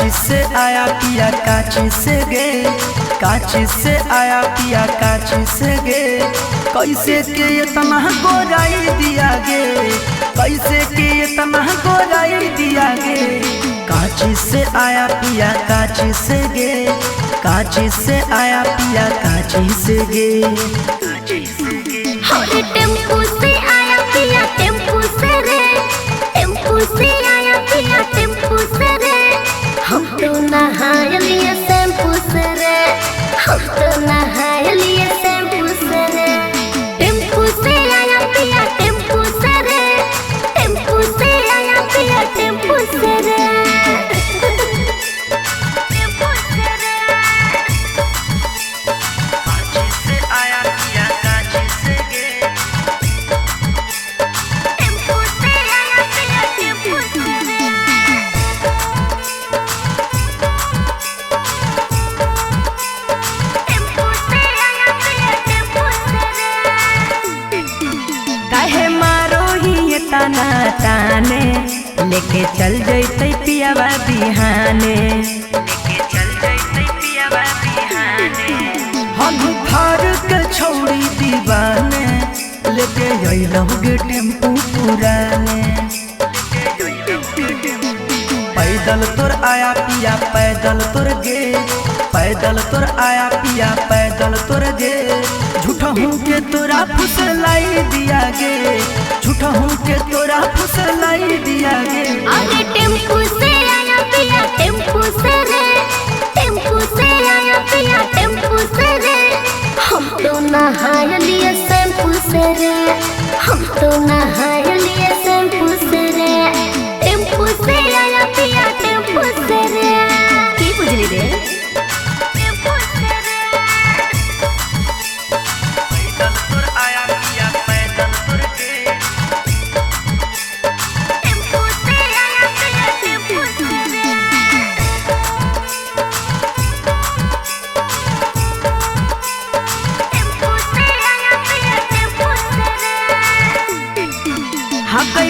काची से आया पिया काची से गे, काची से आया पिया काची से गे। कैसे के इतना गोराई दिया गे, कैसे के इतना गोराई दिया गे। काची से आया पिया काची से गे, काची से आया पिया काची से गे। अरे टेम्पू से आया पिया टेम्पू से रे, टेम्पू से आया पिया टेम्पू से रे। हम तो नहाय लिए शैम्पू से रे, हम तो नहाय लिए शैम्पू से रे। टेम्पू से आया पिया टेम्पू से रे, टेम्पू से आया पिया टेम्पू से रे। ताना ताने लेके चल जैते पियावा बिहाने, लेके चल जैते पियावा बिहाने। हम घर के छौड़ी दीवाने लेके अइलहुगे टेम्पू पुराने। पैदल तोर आया पिया पैदल तोर गे, पैदल तोर आया पिया पैदल तोर गे। झूठा हूँ के तोरा फुसलाई दिया गे, झूठा हूँ के तोरा फुसलाई दिया गे। अरे टेम्पू से आया पिया टेम्पू से रे, टेम्पू से आया पिया टेम्पू से रे। हम तो नहाय लिए शैम्पू से रे, हम तो नहाय लिए शैम्पू से रे। टेम्पू से आया पिया टेम्पू से रे। की बुझली रे?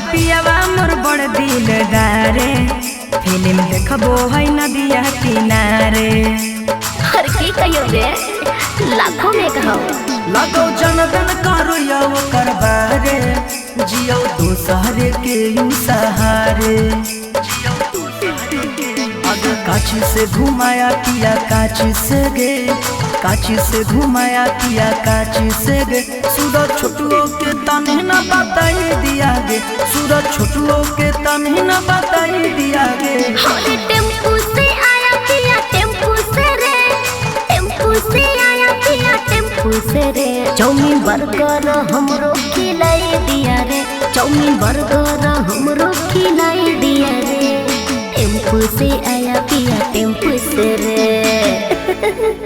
पियावा मोर बड़ दिलदारे, फिल्म देखबो है नदिया किनारे। हर की कहियो रे लाखों में कहो लगो जनगण करो या वो करबारे। जियो दूसरे के यू सहारे, अगर काची से घुमाया पिया काची से गे, काची से घुमाया पिया काची से गे। सूरज छोटुओ के तने न बताई दिया गे, सूरज छोटुओ के तने न बताई दिया गे। अरे टेम्पू से आया पिया टेम्पू से रे, टेम्पू से आया पिया टेम्पू से रे। चाउमीन बर्गर हमरो खिलाई दिया रे, चाउमीन बर्गर हमरो खिलाई दिया रे। टेम्पू से आया पिया टेम्पू से रे।